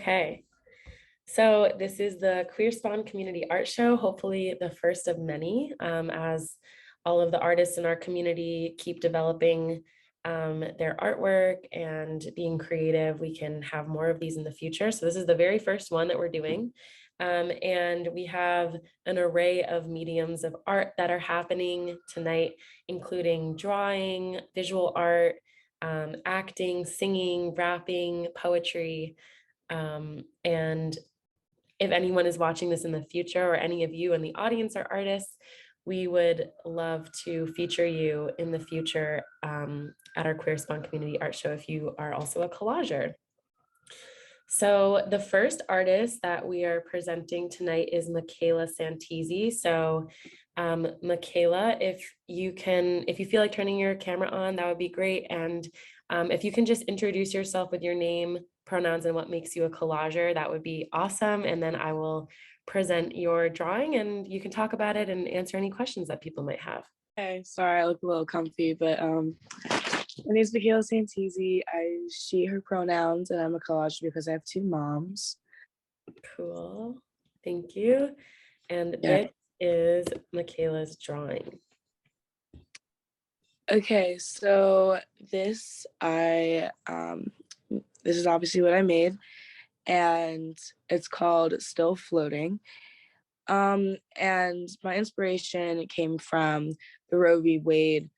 Okay, so this is the Queerspawn Community Art Show, hopefully the first of many, as all of the artists in our community keep developing their artwork and being creative. We can have more of these in the future. So this is the very first one that we're doing. And we have an array of mediums of art that are happening tonight, including drawing, visual art, acting, singing, rapping, poetry. And if anyone is watching this in the future or any of you in the audience are artists, we would love to feature you in the future at our Queerspawn Community Art Show if you are also a collager. So the first artist that we are presenting tonight is Michaela Santisi. So Michaela, if you feel like turning your camera on, that would be great. And if you can just introduce yourself with your name, pronouns, and what makes you a collager, that would be awesome. And then I will present your drawing and you can talk about it and answer any questions that people might have. Okay, sorry, I look a little comfy, but my name is Michaela Santisi. She, her pronouns, and I'm a collager because I have two moms. Cool, thank you. And this is Michaela's drawing. Okay, so this is obviously what I made, and it's called Still Floating. And my inspiration came from the Roe v. Wade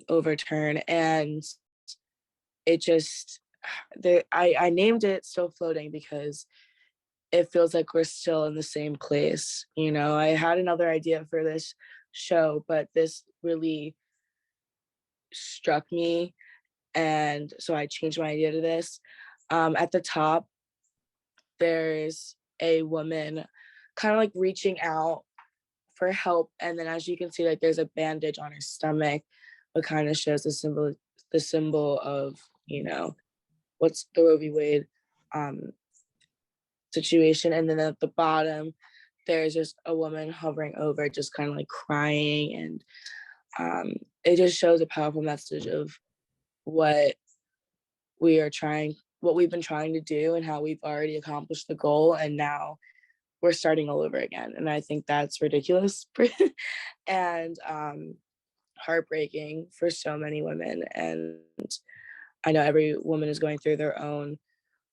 overturn, and it just I named it Still Floating because it feels like we're still in the same place. You know, I had another idea for this show, but this really struck me, and so I changed my idea to this. At the top, there's a woman kind of like reaching out for help, and then as you can see, like there's a bandage on her stomach, what kind of shows the symbol of, you know, what's the Roe v. Wade situation. And then at the bottom, there's just a woman hovering over, just kind of like crying, and it just shows a powerful message of what we've been trying to do and how we've already accomplished the goal, and now we're starting all over again. And I think that's ridiculous and heartbreaking for so many women. And I know every woman is going through their own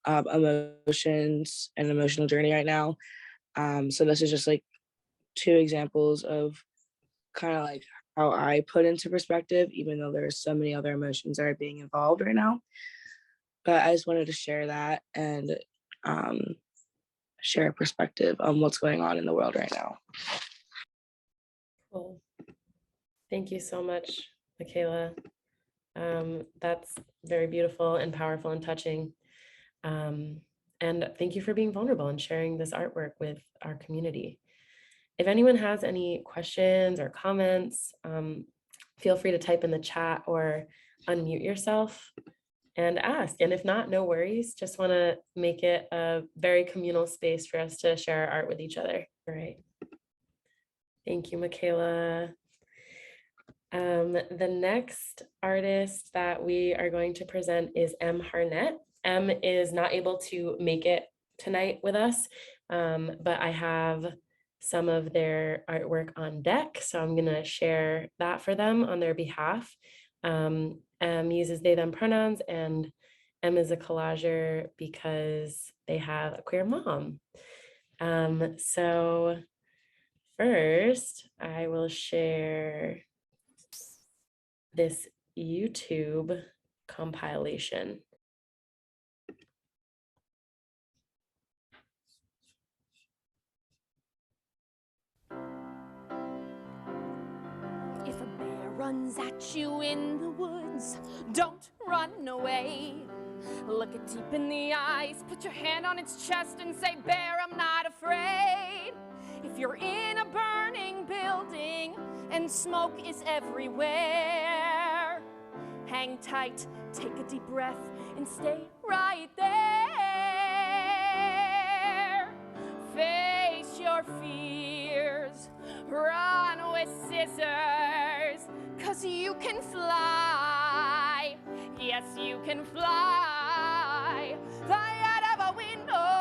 emotions and emotional journey right now. So this is just like two examples of kind of like how I put into perspective, even though there are so many other emotions that are being involved right now. But I just wanted to share that and share a perspective on what's going on in the world right now. Cool. Thank you so much, Michaela. That's very beautiful and powerful and touching. And thank you for being vulnerable and sharing this artwork with our community. If anyone has any questions or comments, feel free to type in the chat or unmute yourself and ask. And if not, no worries. Just want to make it a very communal space for us to share our art with each other. All right. Thank you, Michaela. The next artist that we are going to present is M. Harnett. M is not able to make it tonight with us, but I have some of their artwork on deck, so I'm going to share that for them on their behalf. M uses they, them pronouns, and M is a collager because they have a queer mom. So first, I will share this YouTube compilation. If a bear runs at you in the woods, don't run away. Look it deep in the eyes, put your hand on its chest and say, "Bear, I'm not afraid." If you're in a burning building and smoke is everywhere, hang tight, take a deep breath, and stay right there. Face your fears, run with scissors, 'cause you can fly. Yes, you can fly. Fly out of a window.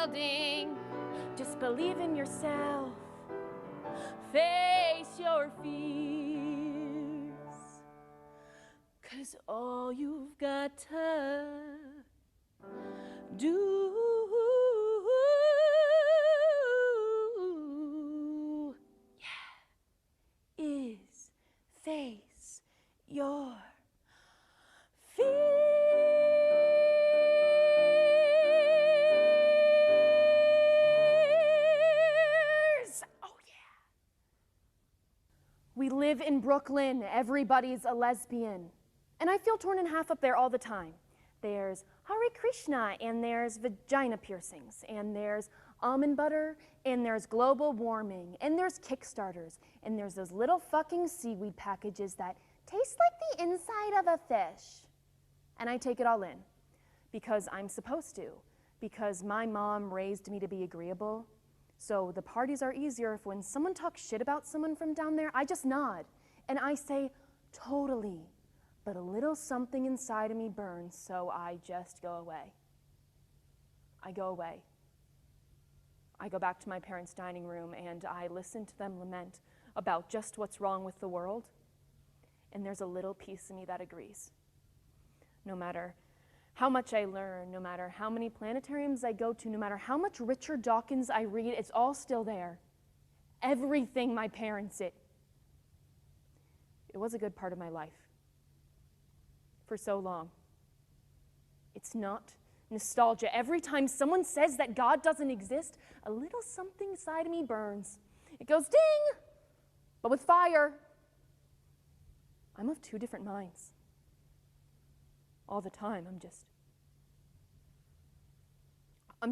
building. Just believe in yourself. Face your fears. 'Cause all you've got to do is face your fears. Oh yeah. We live in Brooklyn. Everybody's a lesbian. And I feel torn in half up there all the time. There's Hare Krishna, and there's vagina piercings, and there's almond butter, and there's global warming, and there's Kickstarters, and there's those little fucking seaweed packages that taste like the inside of a fish. And I take it all in, because I'm supposed to, because my mom raised me to be agreeable. So the parties are easier if when someone talks shit about someone from down there, I just nod, and I say, totally. But a little something inside of me burns, so I just go away. I go away. I go back to my parents' dining room and I listen to them lament about just what's wrong with the world. And there's a little piece of me that agrees. No matter how much I learn, no matter how many planetariums I go to, no matter how much Richard Dawkins I read, it's all still there. Everything my parents did. It was a good part of my life. For so long. It's not nostalgia. Every time someone says that God doesn't exist, a little something inside of me burns. It goes ding, but with fire. I'm of two different minds. All the time, I'm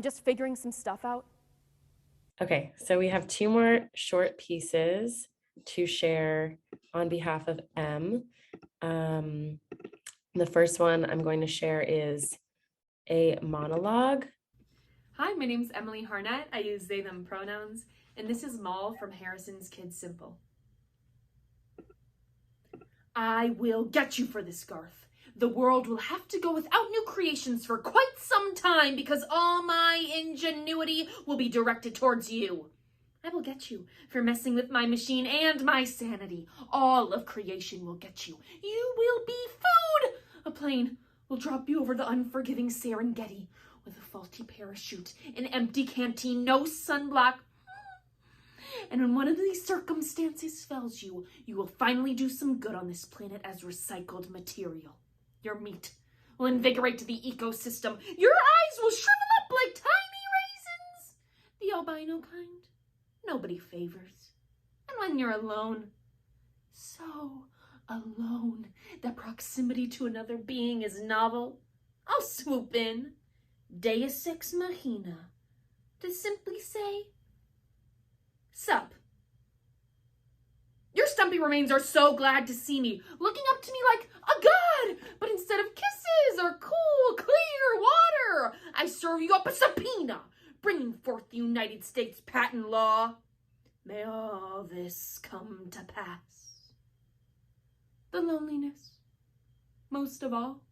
just figuring some stuff out. Okay, so we have two more short pieces to share on behalf of M. The first one I'm going to share is a monologue. Hi, my name's Emily Harnett. I use they, them pronouns, and this is Moll from Harrison's Kids Simple. I will get you for this, Garth. The world will have to go without new creations for quite some time because all my ingenuity will be directed towards you. I will get you for messing with my machine and my sanity. All of creation will get you. You will be food. A plane will drop you over the unforgiving Serengeti with a faulty parachute, an empty canteen, no sunblock. And when one of these circumstances fails you, you will finally do some good on this planet as recycled material. Your meat will invigorate the ecosystem. Your eyes will shrivel up like tiny raisins. The albino kind, nobody favors. And when you're alone, so alone that proximity to another being is novel, I'll swoop in, Deus Ex Machina, to simply say, sup. Your stumpy remains are so glad to see me, looking up to me like a god, but instead of kisses or cool, clear water, I serve you up a subpoena, bringing forth the United States patent law. May all this come to pass. The loneliness, most of all.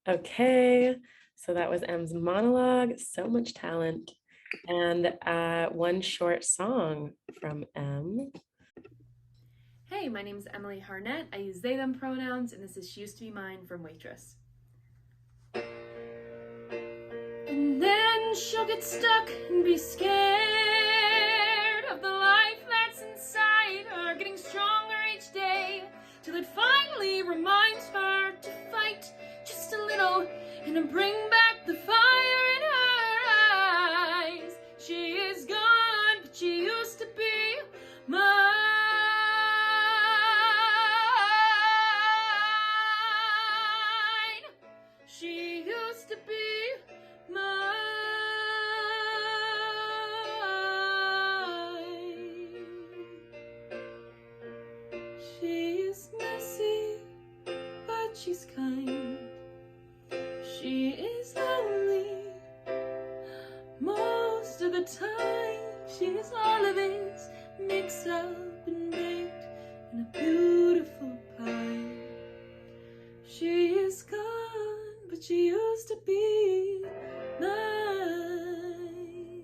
Okay, so that was M's monologue, so much talent. And one short song from M. Hey, my name's Emily Harnett. I use they, them pronouns, and this is She Used to Be Mine from Waitress. And then she'll get stuck and be scared of the life that's inside her, getting stronger each day, till it finally reminds her to fight just a little and to bring back the fire in her eyes. She is gone, but she used to be mine. She used to be mine. She's messy, but she's kind. She is lonely most of the time. She's all of it mixed up and baked in a beautiful pie. She is gone, but but you used to be mine.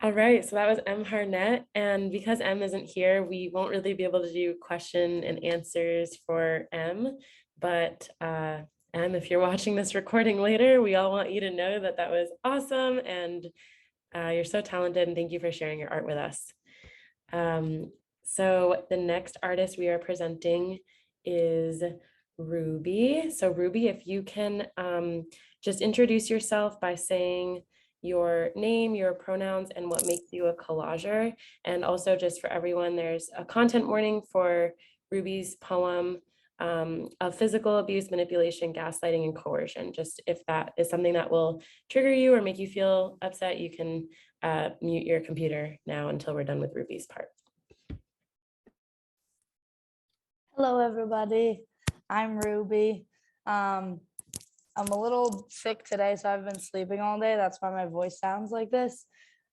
All right, so that was M. Harnett, and because M isn't here, we won't really be able to do question and answers for M, but M, if you're watching this recording later, we all want you to know that that was awesome, and you're so talented, and thank you for sharing your art with us. So the next artist we are presenting is Ruby. So Ruby, if you can just introduce yourself by saying your name, your pronouns, and what makes you a collager. And also just for everyone, there's a content warning for Ruby's poem of physical abuse, manipulation, gaslighting, and coercion. Just if that is something that will trigger you or make you feel upset, you can mute your computer now until we're done with Ruby's part. Hello, everybody. I'm Ruby. I'm a little sick today, so I've been sleeping all day. That's why my voice sounds like this.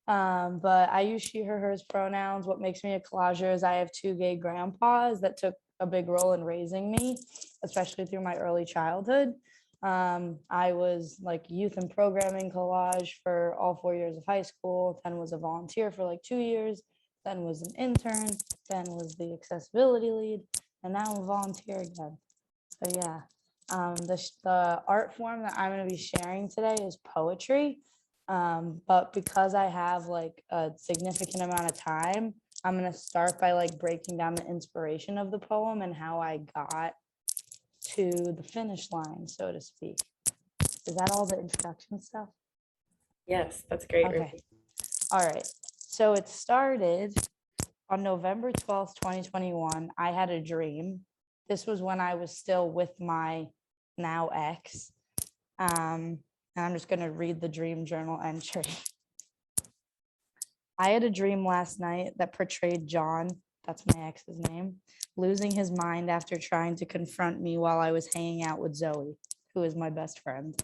But I use she, her, hers pronouns. What makes me a collager is I have 2 gay grandpas that took a big role in raising me, especially through my early childhood. I was like youth and programming collage for all 4 years of high school, then was a volunteer for like 2 years, then was an intern, then was the accessibility lead, and now I'm a volunteer again. So yeah. The art form that I'm going to be sharing today is poetry. But because I have like a significant amount of time, I'm going to start by like breaking down the inspiration of the poem and how I got to the finish line, so to speak. Is that all the introduction stuff? Yes, that's great. Okay. Ruby. All right. So it started on November 12th, 2021. I had a dream. This was when I was still with my now ex. And I'm just going to read the dream journal entry. I had a dream last night that portrayed John, that's my ex's name, losing his mind after trying to confront me while I was hanging out with Zoe, who is my best friend.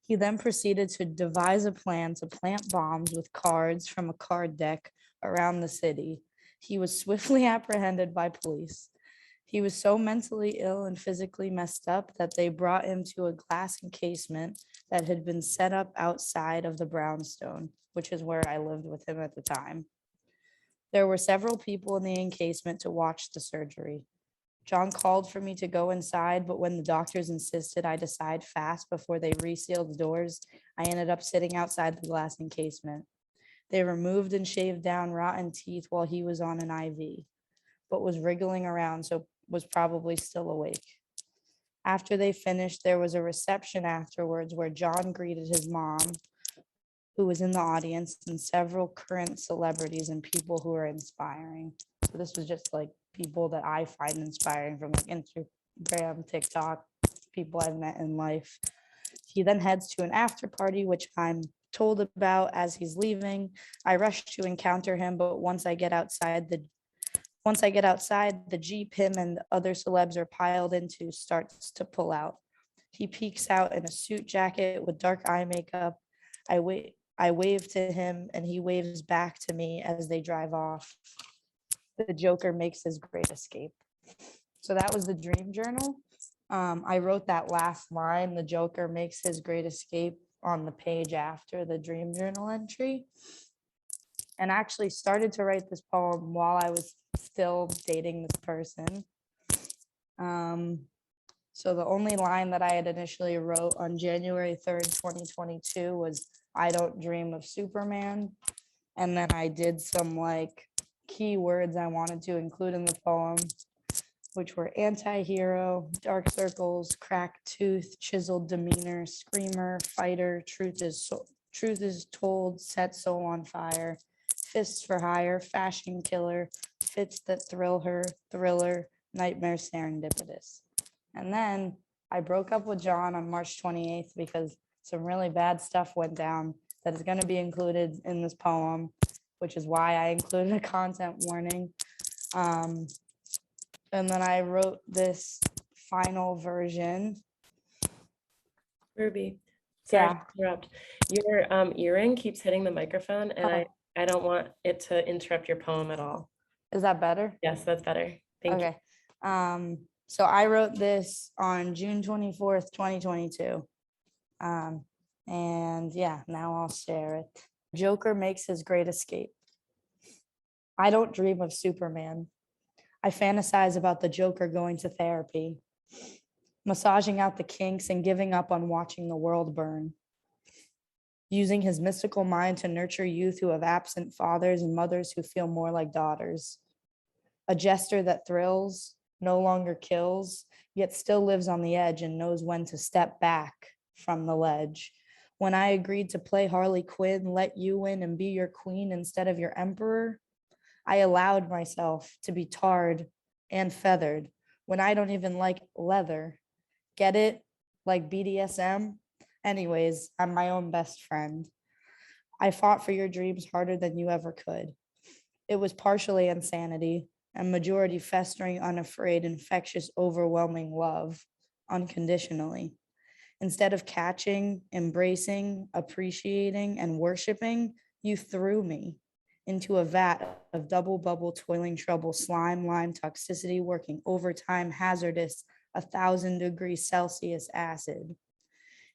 He then proceeded to devise a plan to plant bombs with cards from a card deck around the city. He was swiftly apprehended by police. He was so mentally ill and physically messed up that they brought him to a glass encasement that had been set up outside of the brownstone, which is where I lived with him at the time. There were several people in the encasement to watch the surgery. John called for me to go inside, but when the doctors insisted I decide fast before they resealed the doors, I ended up sitting outside the glass encasement. They removed and shaved down rotten teeth while he was on an IV, but was wriggling around, so was probably still awake. After they finished, there was a reception afterwards where John greeted his mom, who was in the audience, and several current celebrities and people who are inspiring. So this was just like people that I find inspiring from like Instagram, TikTok, people I've met in life. He then heads to an after party, which I'm told about as he's leaving. I rush to encounter him, but once I get outside, the Jeep him and other celebs are piled into starts to pull out. He peeks out in a suit jacket with dark eye makeup. I wave to him and he waves back to me as they drive off. The Joker makes his great escape. So that was the dream journal. I wrote that last line, the Joker makes his great escape, on the page after the dream journal entry. And actually started to write this poem while I was still dating this person. So the only line that I had initially wrote on January 3rd, 2022 was, I don't dream of Superman. And then I did some like key words I wanted to include in the poem, which were anti-hero, dark circles, cracked tooth, chiseled demeanor, screamer, fighter, truth is told, set soul on fire, fists for hire, fashion killer, fits that thrill her, thriller, nightmare serendipitous. And then I broke up with John on March 28th because some really bad stuff went down that is going to be included in this poem, which is why I included a content warning. And then I wrote this final version. Ruby, sorry to interrupt. Your earring keeps hitting the microphone, and I don't want it to interrupt your poem at all. Is that better? Yes, that's better. Thank you. Okay. So I wrote this on June 24th, 2022. And yeah, now I'll share it. Joker makes his great escape. I don't dream of Superman. I fantasize about the Joker going to therapy, massaging out the kinks and giving up on watching the world burn, using his mystical mind to nurture youth who have absent fathers and mothers who feel more like daughters. A jester that thrills, no longer kills, yet still lives on the edge and knows when to step back from the ledge. When I agreed to play Harley Quinn, let you in and be your queen instead of your emperor, I allowed myself to be tarred and feathered when I don't even like leather. Get it? Like BDSM? Anyways, I'm my own best friend. I fought for your dreams harder than you ever could. It was partially insanity and majority festering, unafraid, infectious, overwhelming love, unconditionally. Instead of catching, embracing, appreciating, and worshiping, you threw me into a vat of double bubble, toiling trouble, slime, lime, toxicity, working overtime, hazardous, 1,000 degrees Celsius acid.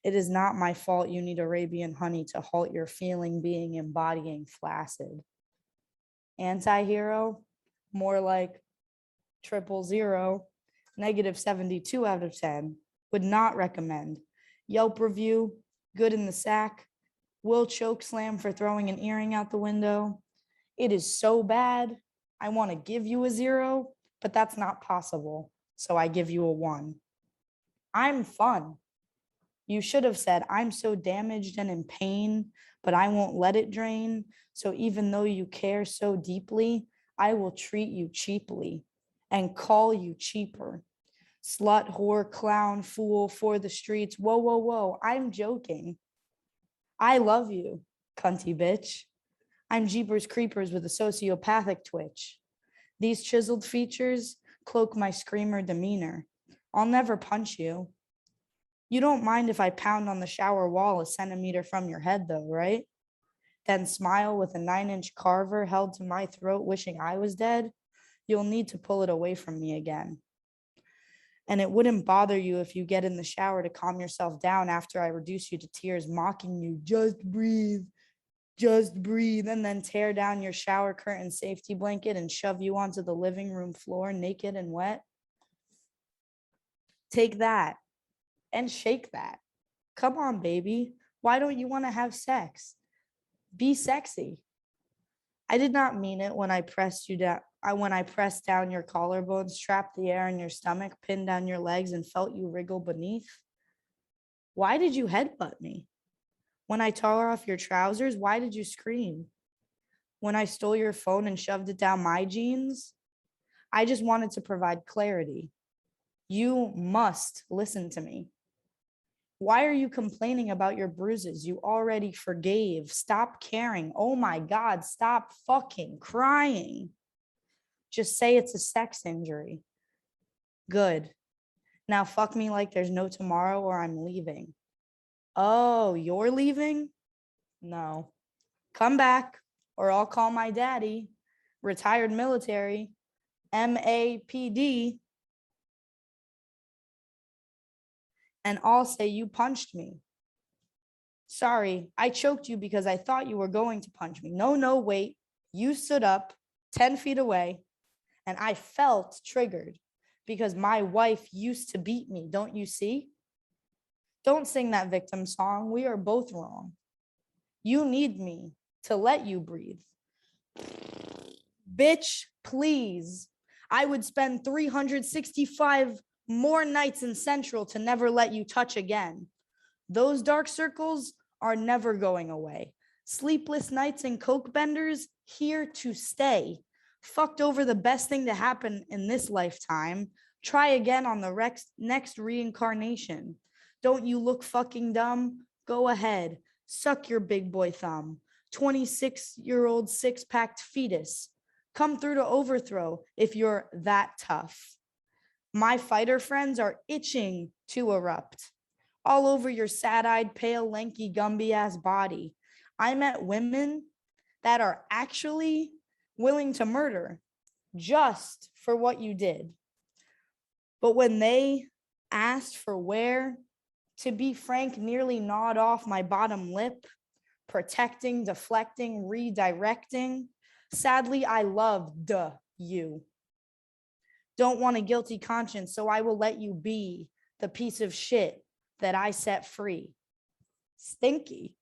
It is not my fault you need Arabian honey to halt your feeling, being, embodying flaccid. Anti-hero, more like 000, -72 out of 10, would not recommend. Yelp review, good in the sack, will choke slam for throwing an earring out the window. It is so bad, I want to give you a 0, but that's not possible, so I give you a 1. I'm fun. You should have said, I'm so damaged and in pain, but I won't let it drain. So even though you care so deeply, I will treat you cheaply and call you cheaper. Slut, whore, clown, fool for the streets. Whoa, whoa, whoa, I'm joking. I love you, cunty bitch. I'm Jeepers Creepers with a sociopathic twitch. These chiseled features cloak my screamer demeanor. I'll never punch you. You don't mind if I pound on the shower wall a centimeter from your head though, right? Then smile with a 9-inch carver held to my throat, wishing I was dead. You'll need to pull it away from me again. And it wouldn't bother you if you get in the shower to calm yourself down after I reduce you to tears, mocking you, just breathe, and then tear down your shower curtain safety blanket and shove you onto the living room floor naked and wet. Take that and shake that. Come on, baby. Why don't you want to have sex? Be sexy. I did not mean it when I pressed you down. When I pressed down your collarbones, trapped the air in your stomach, pinned down your legs, and felt you wriggle beneath. Why did you headbutt me? When I tore off your trousers, why did you scream? When I stole your phone and shoved it down my jeans, I just wanted to provide clarity. You must listen to me. Why are you complaining about your bruises? You already forgave. Stop caring. Oh my God, stop fucking crying. Just say it's a sex injury. Good. Now fuck me like there's no tomorrow or I'm leaving. Oh, you're leaving? No. Come back or I'll call my daddy, retired military, MAPD, and I'll say you punched me. Sorry, I choked you because I thought you were going to punch me. No, wait. You stood up 10 feet away and I felt triggered because my wife used to beat me. Don't you see? Don't sing that victim song. We are both wrong. You need me to let you breathe. Bitch, please. I would spend 365 more nights in Central to never let you touch again. Those dark circles are never going away. Sleepless nights and coke benders, here to stay. Fucked over the best thing to happen in this lifetime. Try again on the next reincarnation. Don't you look fucking dumb? Go ahead. Suck your big boy thumb. 26-year-old six-packed fetus. Come through to overthrow if you're that tough. My fighter friends are itching to erupt all over your sad-eyed, pale, lanky, Gumby-ass body. I met women that are actually willing to murder just for what you did. But when they asked for where, to be frank, nearly gnawed off my bottom lip, protecting, deflecting, redirecting. Sadly, I loved you. Don't want a guilty conscience, so I will let you be the piece of shit that I set free. Stinky.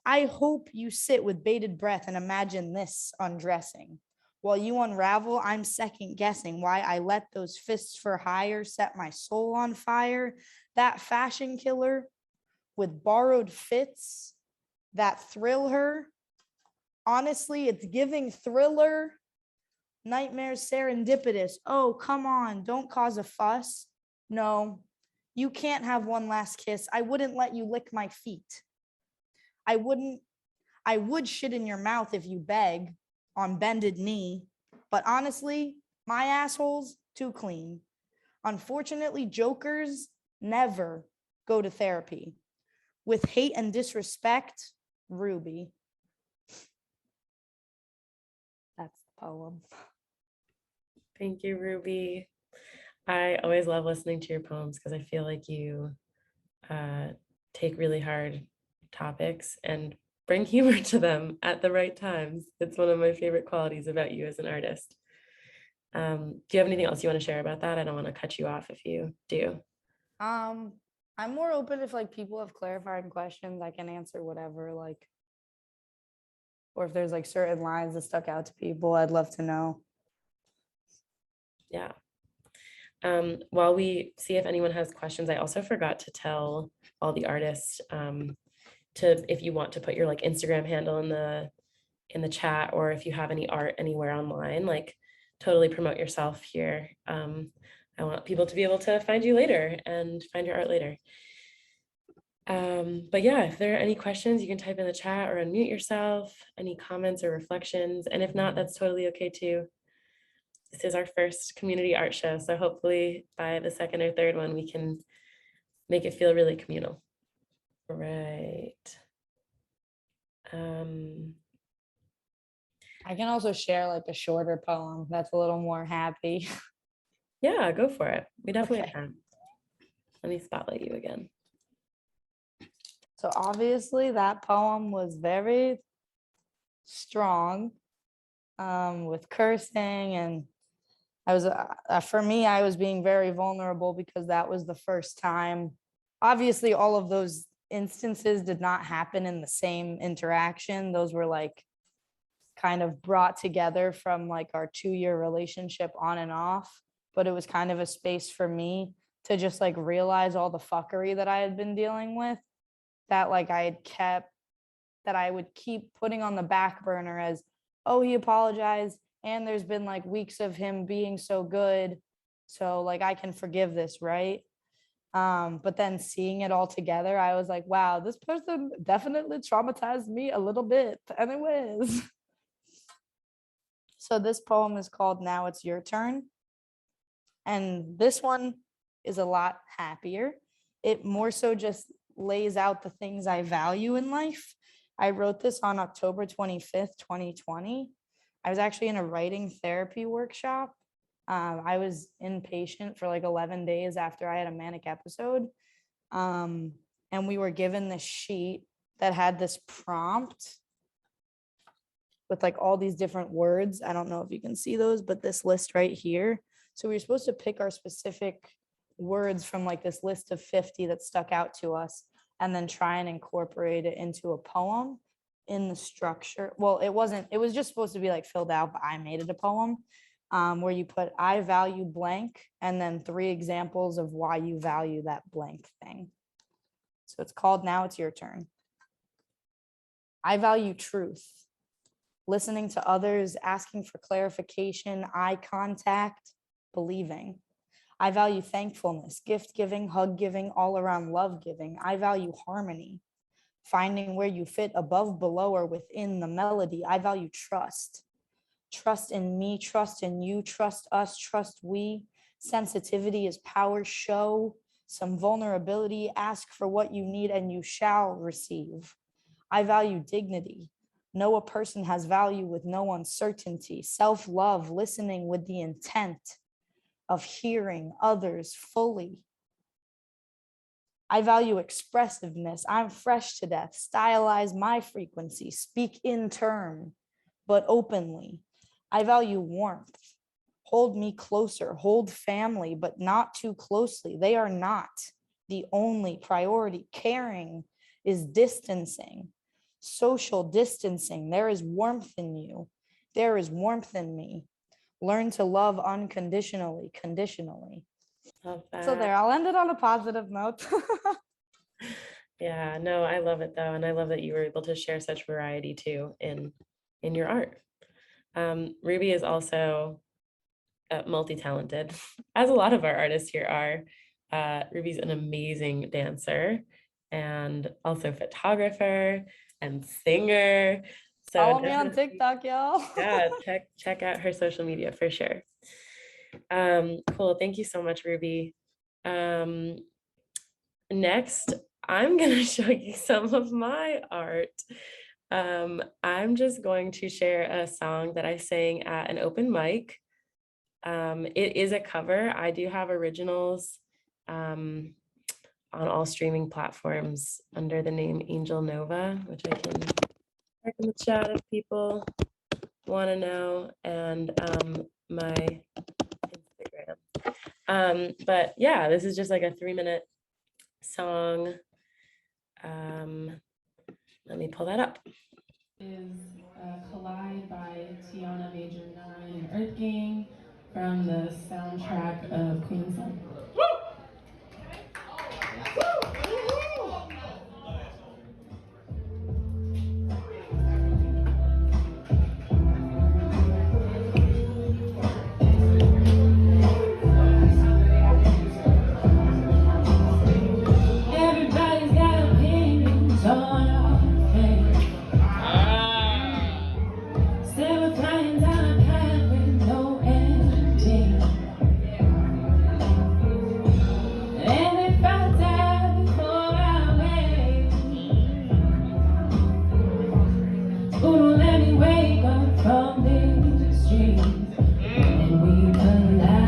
I hope you sit with bated breath and imagine this undressing. While you unravel, I'm second guessing why I let those fists for hire set my soul on fire. That fashion killer with borrowed fits that thrill her. Honestly, it's giving thriller. Nightmares serendipitous. Oh, come on, don't cause a fuss. No, you can't have one last kiss. I wouldn't let you lick my feet. I would shit in your mouth if you beg on bended knee. But honestly, my asshole's too clean. Unfortunately, jokers never go to therapy. With hate and disrespect, Ruby. That's the poem. Thank you, Ruby. I always love listening to your poems because I feel like you take really hard topics and bring humor to them at the right times. It's one of my favorite qualities about you as an artist. Do you have anything else you want to share about that? I don't want to cut you off if you do. I'm more open if like people have clarifying questions, I can answer whatever, like, or if there's like certain lines that stuck out to people, I'd love to know. Yeah. While we see if anyone has questions, I also forgot to tell all the artists if you want to put your like Instagram handle in the chat, or if you have any art anywhere online, like totally promote yourself here. I want people to be able to find you later and find your art later. But yeah, if there are any questions, you can type in the chat or unmute yourself, any comments or reflections. And if not, that's totally okay too. This is our first community art show, so hopefully by the second or third one, we can make it feel really communal. Right. I can also share like a shorter poem that's a little more happy. Yeah, go for it. We definitely Okay. can. Let me spotlight you again. So obviously that poem was very strong, with cursing, and I was for me, I was being very vulnerable because that was the first time. Obviously, all of those instances did not happen in the same interaction. Those were like kind of brought together from like our 2-year relationship on and off, but it was kind of a space for me to just like realize all the fuckery that I had been dealing with, that like that I would keep putting on the back burner as, oh, he apologized, and there's been like weeks of him being so good, so like I can forgive this, right? But then seeing it all together, I was like, wow, this person definitely traumatized me a little bit. Anyways. So this poem is called Now It's Your Turn. And this one is a lot happier. It more so just lays out the things I value in life. I wrote this on October 25th, 2020. I was actually in a writing therapy workshop. I was inpatient for like 11 days after I had a manic episode. And we were given this sheet that had this prompt with like all these different words. I don't know if you can see those, but this list right here. So we were supposed to pick our specific words from like this list of 50 that stuck out to us, and then try and incorporate it into a poem in the structure. Well, it was just supposed to be like filled out, but I made it a poem, where you put, I value blank, and then 3 examples of why you value that blank thing. So it's called Now It's Your Turn. I value truth, listening to others, asking for clarification, eye contact, believing. I value thankfulness, gift giving, hug giving, all around love giving. I value harmony, finding where you fit above, below, or within the melody. I value trust. Trust in me, trust in you, trust us, trust we. Sensitivity is power. Show some vulnerability. Ask for what you need and you shall receive. I value dignity. Know a person has value with no uncertainty. Self-love, listening with the intent. of hearing others fully. I value expressiveness. I'm fresh to death. Stylize my frequency. Speak in turn, but openly. I value warmth. Hold me closer. Hold family, but not too closely. They are not the only priority. Caring is distancing. Social distancing. There is warmth in you. There is warmth in me. Learn to love unconditionally, conditionally. Love that. So there, I'll end it on a positive note. Yeah, no, I love it though. And I love that you were able to share such variety too in your art. Ruby is also multi-talented, as a lot of our artists here are. Ruby's an amazing dancer and also photographer and singer. So Follow me on TikTok, y'all. Yeah, check out her social media for sure. Cool. Thank you so much, Ruby. Next, I'm going to show you some of my art. I'm just going to share a song that I sang at an open mic. It is a cover. I do have originals on all streaming platforms under the name Angel Nova, which I can check in the chat if people want to know, and my Instagram. But yeah, this is just like a 3-minute song. Let me pull that up. Is Collide by Tiana Major 9 and Earth Gang from the soundtrack of Queerspawn. Everybody's got opinions on our things. Say we're flying down a path with no ending. And if I die before I wake, who will let me wake up from these dreams? And we collide.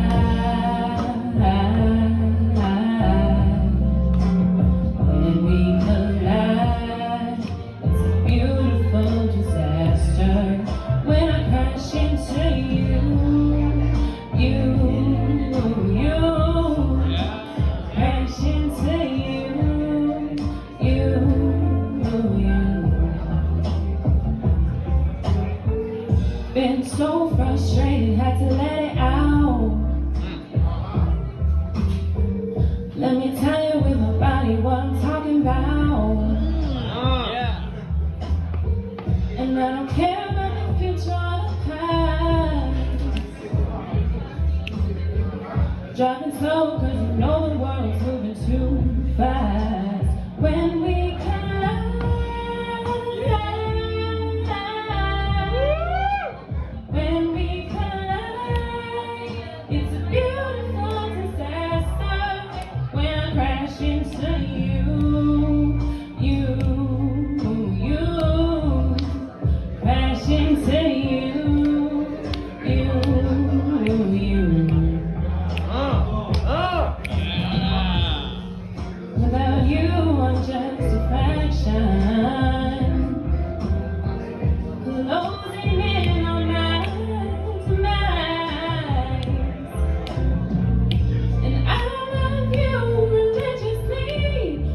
When we collide, it's a beautiful disaster. When I crash into you, crash into you. Been so frustrated, had to let it out. Let me tell you with my body what I'm talking about. And I don't care about the future or the past. Driving slow cause you know the world's moving too fast. When we collide, when we collide, it's a beautiful disaster. When I crash into you, crash into you. Without you, I'm just a fraction. Closing in on my demise. And I love you religiously.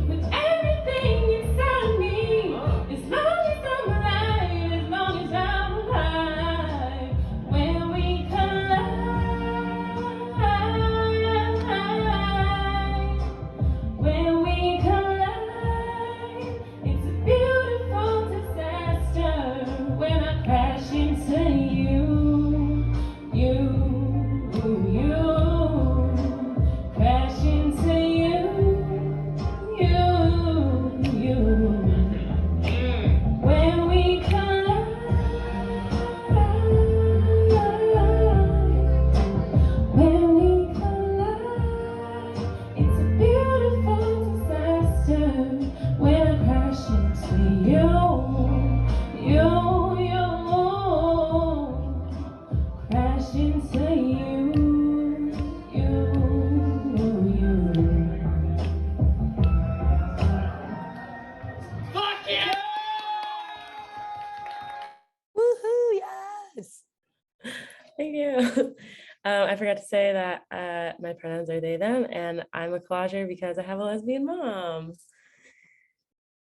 I forgot to say that my pronouns are they, them, and I'm a collager because I have a lesbian mom.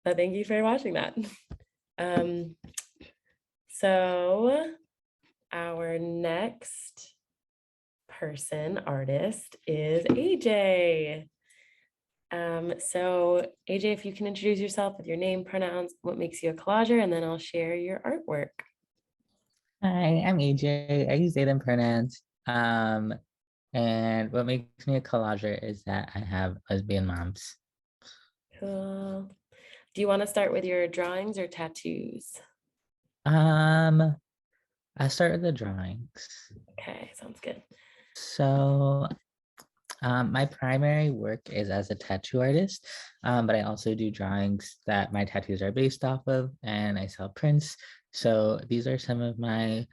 But thank you for watching that. Um, so our next artist is AJ. So AJ, if you can introduce yourself with your name, pronouns, what makes you a collager, and then I'll share your artwork. Hi, I'm AJ. I use they, them pronouns. And what makes me a collager is that I have lesbian moms. Cool. Do you want to start with your drawings or tattoos? I start with the drawings. Okay, sounds good. So my primary work is as a tattoo artist, but I also do drawings that my tattoos are based off of, and I sell prints. So these are some of my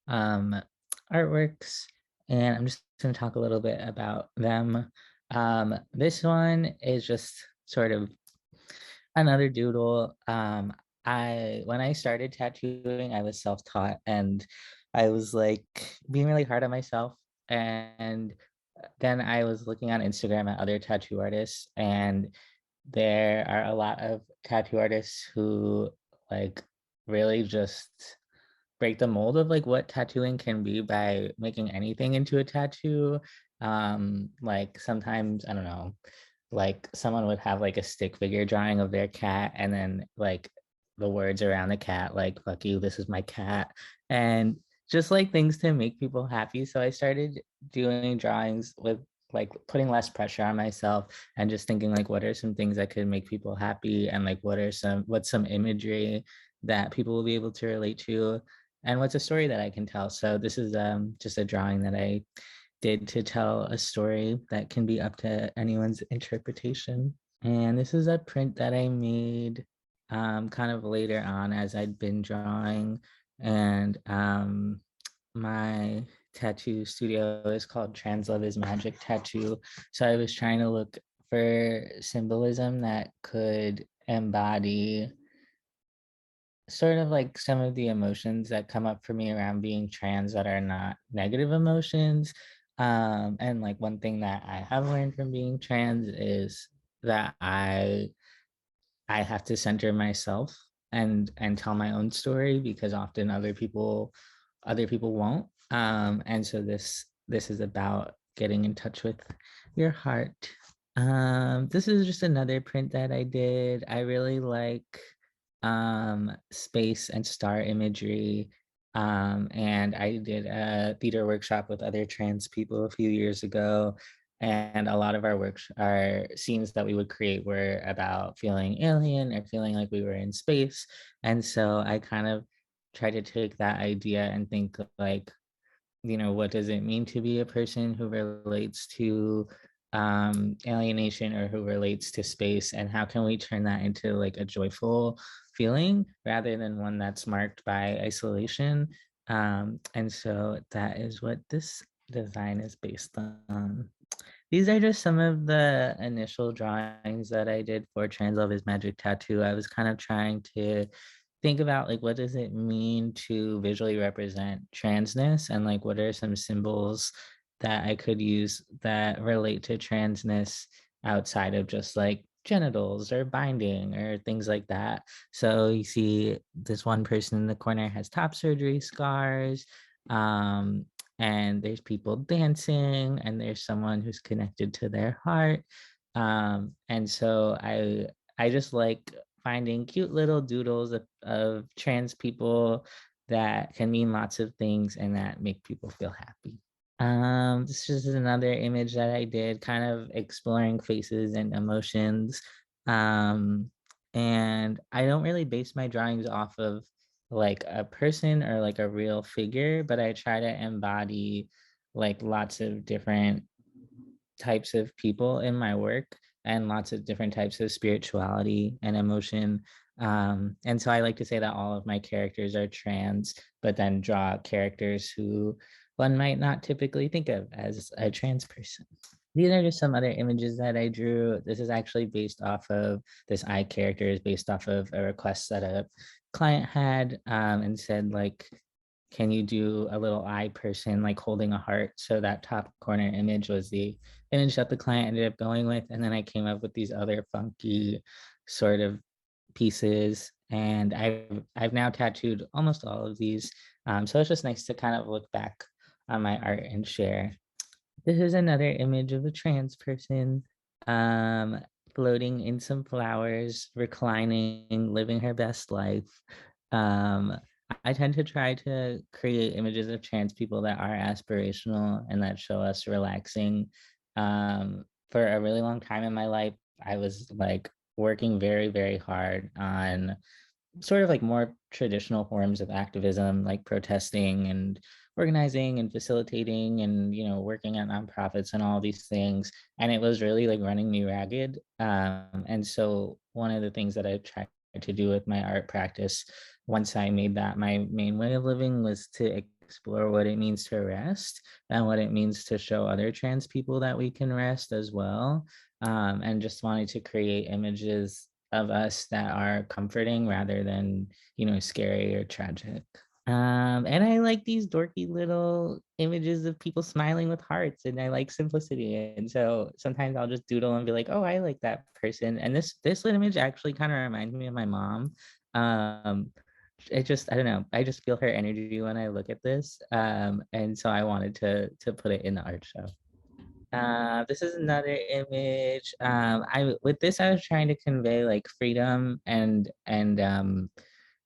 artworks, and I'm just going to talk a little bit about them. This one is just sort of another doodle. When I started tattooing, I was self-taught, and I was like being really hard on myself. And then I was looking on Instagram at other tattoo artists, and there are a lot of tattoo artists who like really just break the mold of like what tattooing can be by making anything into a tattoo. Like sometimes, I don't know, like someone would have like a stick figure drawing of their cat, and then like the words around the cat, like "fuck you, this is my cat," and just like things to make people happy. So I started doing drawings with like putting less pressure on myself and just thinking like what are some things that could make people happy, and like what's some imagery that people will be able to relate to, and what's a story that I can tell. So this is just a drawing that I did to tell a story that can be up to anyone's interpretation. And this is a print that I made kind of later on as I'd been drawing. And my tattoo studio is called Trans Love is Magic Tattoo. So I was trying to look for symbolism that could embody sort of like some of the emotions that come up for me around being trans that are not negative emotions. And like one thing that I have learned from being trans is that I have to center myself and tell my own story, because often other people won't. And so this is about getting in touch with your heart. This is just another print that I did. I really like space and star imagery. And I did a theater workshop with other trans people a few years ago, and a lot of our scenes that we would create were about feeling alien or feeling like we were in space. And so I kind of try to take that idea and think like, what does it mean to be a person who relates to alienation or who relates to space, and how can we turn that into like a joyful feeling rather than one that's marked by isolation. And so that is what this design is based on. These are just some of the initial drawings that I did for Trans Love is Magic Tattoo. I was kind of trying to think about like what does it mean to visually represent transness, and like what are some symbols that I could use that relate to transness outside of just like genitals or binding or things like that. So you see this one person in the corner has top surgery scars. Um, and there's people dancing, and there's someone who's connected to their heart. And so I just like finding cute little doodles of trans people that can mean lots of things and that make people feel happy. This is another image that I did, kind of exploring faces and emotions. And I don't really base my drawings off of like a person or like a real figure, but I try to embody like lots of different types of people in my work, and lots of different types of spirituality and emotion. And so I like to say that all of my characters are trans, but then draw characters who one might not typically think of as a trans person. These are just some other images that I drew. This is actually based off of, this eye character is based off of a request that a client had, and said like, can you do a little eye person like holding a heart? So that top corner image was the image that the client ended up going with. And then I came up with these other funky sort of pieces. And I've now tattooed almost all of these. So it's just nice to kind of look back on my art and share. This is another image of a trans person um, floating in some flowers, reclining, living her best life. Um, I tend to try to create images of trans people that are aspirational and that show us relaxing. For a really long time in my life, I was like working very, very hard on sort of like more traditional forms of activism, like protesting and organizing and facilitating and, you know, working at nonprofits and all these things. And it was really like running me ragged. And so one of the things that I tried to do with my art practice once I made that my main way of living was to explore what it means to rest and what it means to show other trans people that we can rest as well. And just wanted to create images of us that are comforting rather than, you know, scary or tragic. And I like these dorky little images of people smiling with hearts, and I like simplicity. And so sometimes I'll just doodle and be like, "Oh, I like that person." And this image actually kind of reminds me of my mom. Um, I don't know. I just feel her energy when I look at this. And so I wanted to put it in the art show. This is another image. I with this I was trying to convey like freedom and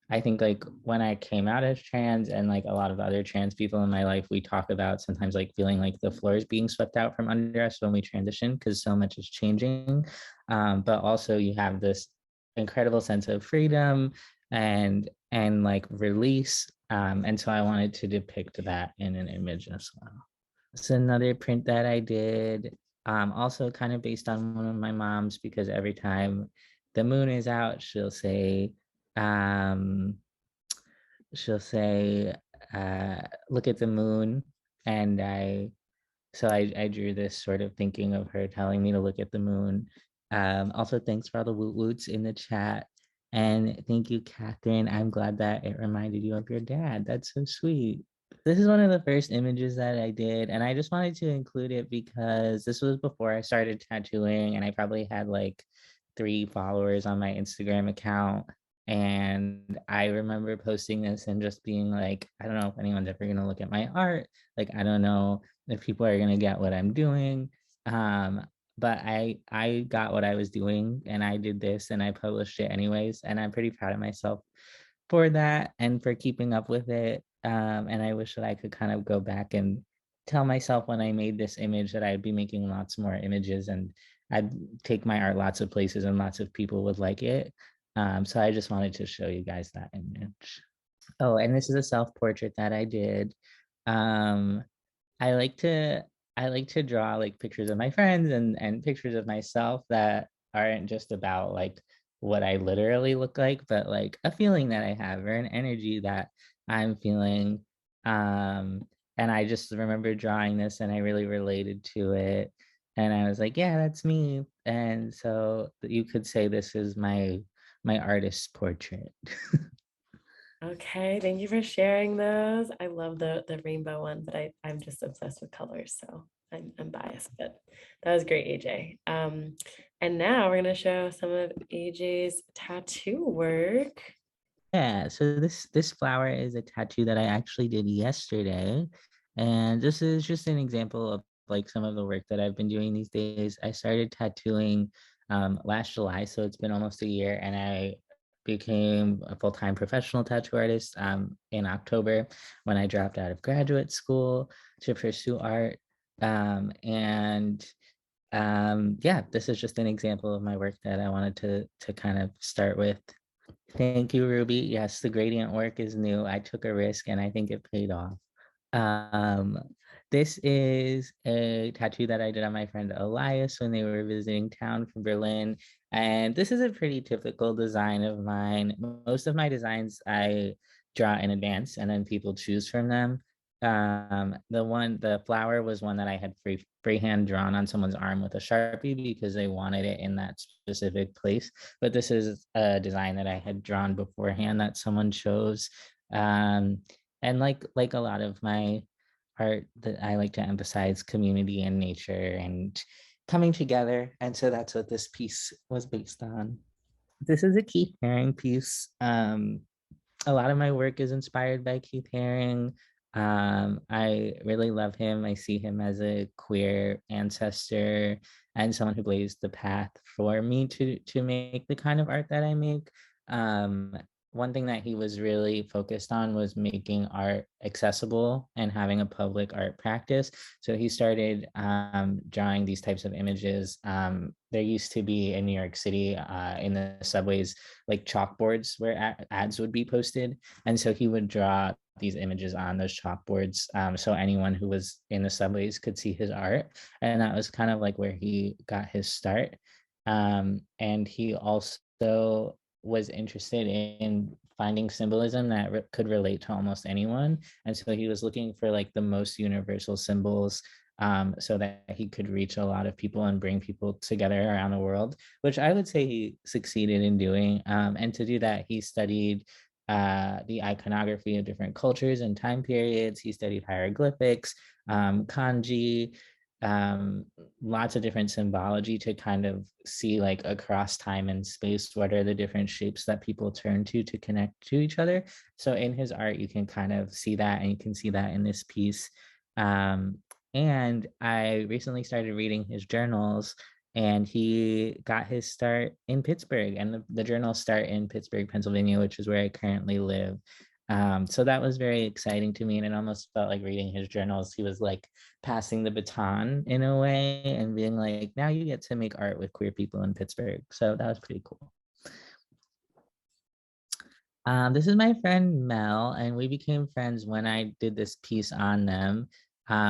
I think like when I came out as trans and like a lot of other trans people in my life, we talk about sometimes like feeling like the floor is being swept out from under us when we transition because so much is changing. But also you have this incredible sense of freedom and like release. And so I wanted to depict that in an image as well. It's another print that I did, also kind of based on one of my moms, because every time the moon is out, um, she'll say, look at the moon. And I drew this sort of thinking of her telling me to look at the moon. Also, thanks for all the woot woots in the chat. And thank you, Catherine. I'm glad that it reminded you of your dad. That's so sweet. This is one of the first images that I did, and I just wanted to include it because this was before I started tattooing, and I probably had like 3 followers on my Instagram account. And I remember posting this and just being like, I don't know if anyone's ever gonna look at my art. Like, I don't know if people are gonna get what I'm doing. But I got what I was doing and I did this and I published it anyways. And I'm pretty proud of myself for that and for keeping up with it. And I wish that I could kind of go back and tell myself when I made this image that I'd be making lots more images and I'd take my art lots of places and lots of people would like it. So I just wanted to show you guys that image. Oh, and this is a self-portrait that I did. Um, I like to I like to draw like pictures of my friends and pictures of myself that aren't just about like what I literally look like, but like a feeling that I have or an energy that I'm feeling. Um, and I just remember drawing this and I really related to it. And I was like, yeah, that's me. And so you could say this is my artist's portrait. Okay, thank you for sharing those. I love the rainbow one, but I'm just obsessed with colors, so I'm biased, but that was great, AJ. And now we're gonna show some of AJ's tattoo work. Yeah, so this flower is a tattoo that I actually did yesterday. And this is just an example of like some of the work that I've been doing these days. I started tattooing last July, so it's been almost a year, and I became a full-time professional tattoo artist in October when I dropped out of graduate school to pursue art. And yeah, this is just an example of my work that I wanted to kind of start with. Thank you, Ruby. Yes, the gradient work is new. I took a risk and I think it paid off. Um, this is a tattoo that I did on my friend Elias when they were visiting town from Berlin. And this is a pretty typical design of mine. Most of my designs I draw in advance and then people choose from them. The flower was one that I had freehand drawn on someone's arm with a Sharpie because they wanted it in that specific place. But this is a design that I had drawn beforehand that someone chose. Um, And like a lot of my art, that I like to emphasize community and nature and coming together. And so that's what this piece was based on. This is a Keith Haring piece. A lot of my work is inspired by Keith Haring. I really love him. I see him as a queer ancestor and someone who blazed the path for me to make the kind of art that I make. Um, One thing that he was really focused on was making art accessible and having a public art practice. So he started drawing these types of images. There used to be in New York City in the subways like chalkboards where ads would be posted, and so he would draw these images on those chalkboards, so anyone who was in the subways could see his art, and that was kind of like where he got his start. And he also was interested in finding symbolism that could relate to almost anyone, and so he was looking for like the most universal symbols, so that he could reach a lot of people and bring people together around the world, which I would say he succeeded in doing. And to do that, he studied the iconography of different cultures and time periods. He studied hieroglyphics, kanji, um, lots of different symbology to kind of see like across time and space what are the different shapes that people turn to connect to each other. So in his art, you can kind of see that, and you can see that in this piece. Um, and I recently started reading his journals, and he got his start in Pittsburgh, and the journals start in Pittsburgh, Pennsylvania, which is where I currently live. So that was very exciting to me, and it almost felt like reading his journals. He was like passing the baton in a way and being like, now you get to make art with queer people in Pittsburgh. So that was pretty cool. This is my friend Mel, and we became friends when I did this piece on them.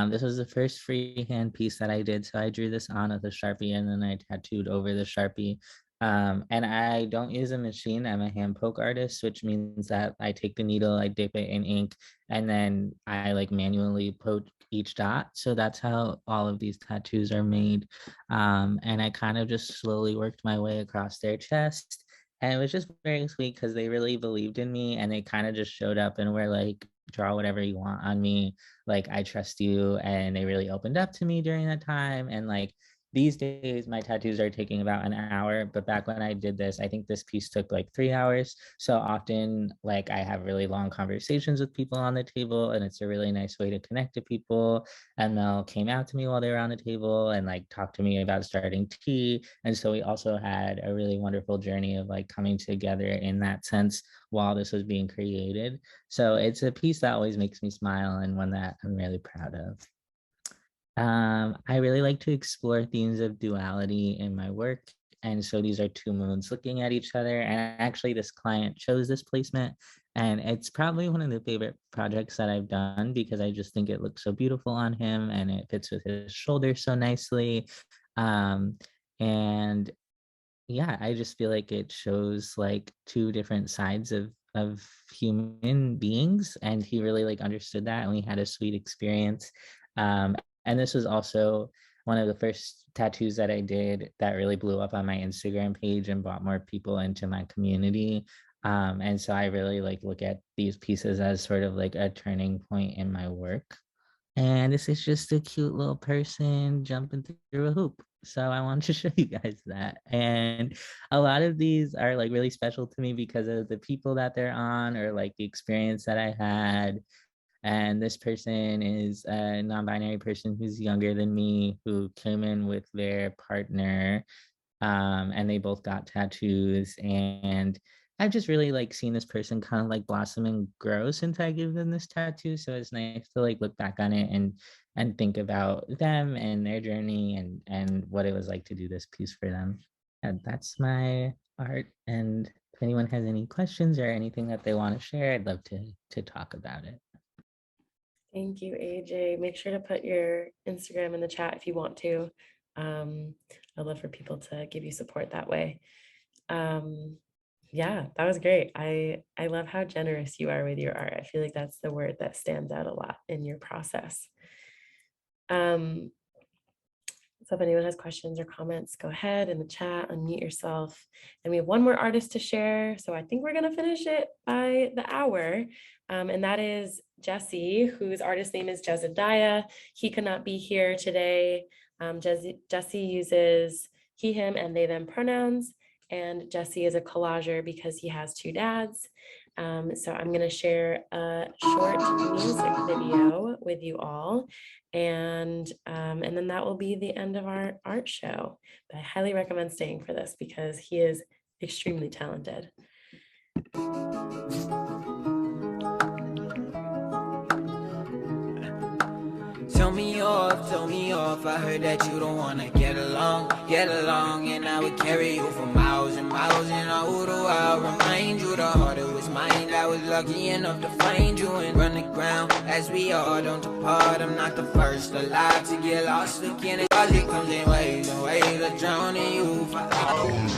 This was the first freehand piece that I did. So I drew this on with a Sharpie, and then I tattooed over the Sharpie. And I don't use a machine. I'm a hand poke artist, which means that I take the needle, I dip it in ink, and then I like manually poke each dot. So that's how all of these tattoos are made. And I kind of just slowly worked my way across their chest, and it was just very sweet because they really believed in me, and they kind of just showed up and were like, draw whatever you want on me. Like, I trust you. And they really opened up to me during that time. And like, these days, my tattoos are taking about an hour. But back when I did this, I think this piece took like 3 hours. So often, like, I have really long conversations with people on the table, and it's a really nice way to connect to people. And Mel came out to me while they were on the table and like talked to me about starting tea. And so we also had a really wonderful journey of like coming together in that sense while this was being created. So it's a piece that always makes me smile, and one that I'm really proud of. I really like to explore themes of duality in my work. And so these are two moons looking at each other. And actually, this client chose this placement. And it's probably one of the favorite projects that I've done because I just think it looks so beautiful on him and it fits with his shoulders so nicely. Um, and yeah, I just feel like it shows like two different sides of human beings, and he really like understood that, and we had a sweet experience. um and this was also one of the first tattoos that I did that really blew up on my Instagram page and brought more people into my community. And so I really like look at these pieces as sort of like a turning point in my work. And this is just a cute little person jumping through a hoop. So I wanted to show you guys that. And a lot of these are like really special to me because of the people that they're on or like the experience that I had. And this person is a non-binary person who's younger than me who came in with their partner, and they both got tattoos. And I've just really like seen this person kind of like blossom and grow since I gave them this tattoo. So it's nice to like look back on it and think about them and their journey and what it was like to do this piece for them. And that's my art. And if anyone has any questions or anything that they want to share, I'd love to talk about it. Thank you, AJ. Make sure to put your Instagram in the chat if you want to. I'd love for people to give you support that way. Yeah, that was great. I love how generous you are with your art. I feel like that's the word that stands out a lot in your process. So if anyone has questions or comments, go ahead in the chat, unmute yourself. And we have one more artist to share. So I think we're gonna finish it by the hour. And that is Jesse, whose artist name is Jezediah. He could not be here today. Jesse uses he, him, and they, them pronouns. And Jesse is a collager because he has 2 dads. So I'm gonna share a short music video with you all. And then that will be the end of our art show. But I highly recommend staying for this because he is extremely talented. Tell me off, I heard that you don't wanna get along, and I would carry you for miles and miles, and I would remind you the heart it was mine. I was lucky enough to find you and run the ground as we all don't depart. I'm not the first alive to get lost again. It comes in waves and waves of drowning you for hours.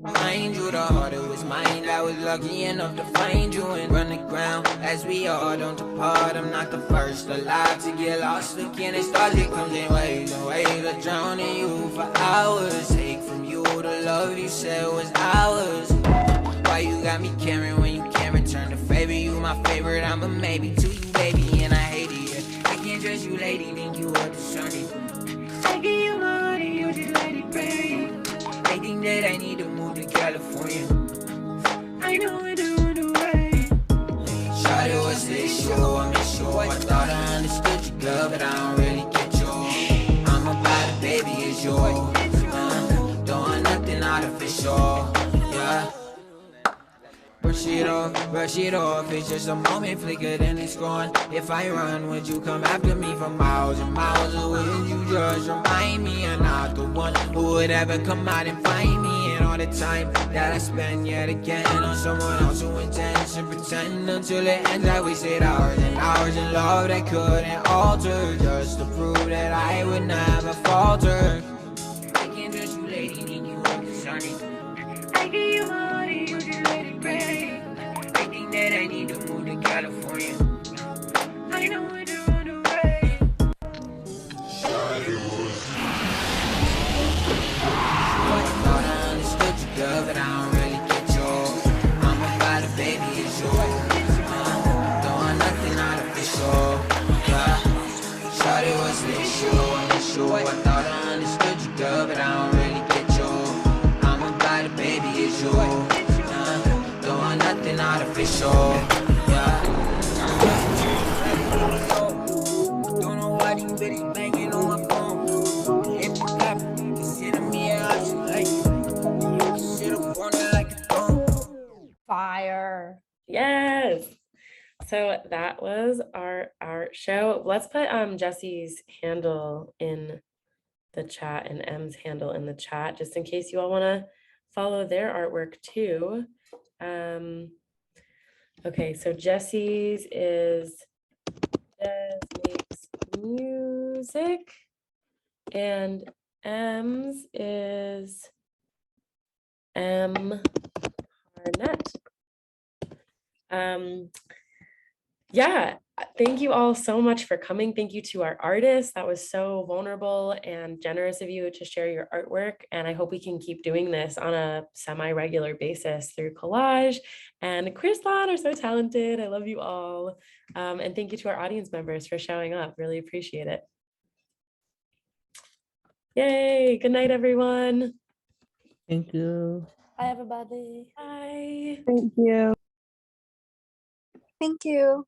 Remind you the heart it was mine. I was lucky enough to find you and run the ground as we all don't depart. I'm not the first alive to get lost again. It comes in waves and waves of drowning you for hours. Take from you the love you said was ours. Why you got me caring when you can't return the favor? You my favorite, I'm a maybe to you, baby, and I hate it. I can't trust you, lady, think you are discerning. I give you my heart and you just let it break. I think that I need to move to California. I know it on the way. Shawty, what's the issue? I miss you. I thought I understood you, girl, but I don't really get you. I'm about it, baby, it's yours. Doing nothing artificial, yeah. Brush it off, it's just a moment, flicker, then it's gone. If I run, would you come after me for miles and miles away? You just remind me I'm not the one who would ever come out and find me. And all the time that I spend yet again on someone else who intends to pretend until it ends. I wasted hours and hours in love that couldn't alter, just to prove that I would never falter. I can't trust you, lady, need you are concerning. I give you my heart and you just let it break. I think that I need to move to California. I know where to run away. I thought I understood you, girl, but I don't really get you. I'm about it, baby, it's yours. Doing nothing artificial, yeah. Shawty, what's the issue? I'm not sure. I thought I understood you, girl, but I don't really get you. I'm about it, baby, it's yours. Doing nothing artificial, yeah. Don't know why these bitches banging on my phone. If you got me, consider me an option, like you can sit up on it like a phone. Fire. Yes. So that was our art show. Let's put Jesse's handle in the chat and M's handle in the chat, just in case you all want to follow their artwork too. Okay, so Jesse's is Jess Makes Music, and M's is M Arnett. Yeah, thank you all so much for coming. Thank you to our artists. That was so vulnerable and generous of you to share your artwork. And I hope we can keep doing this on a semi-regular basis through collage. And Queerspawn are so talented. I love you all. And thank you to our audience members for showing up. Really appreciate it. Yay. Good night, everyone. Thank you. Bye, everybody. Bye. Thank you. Thank you.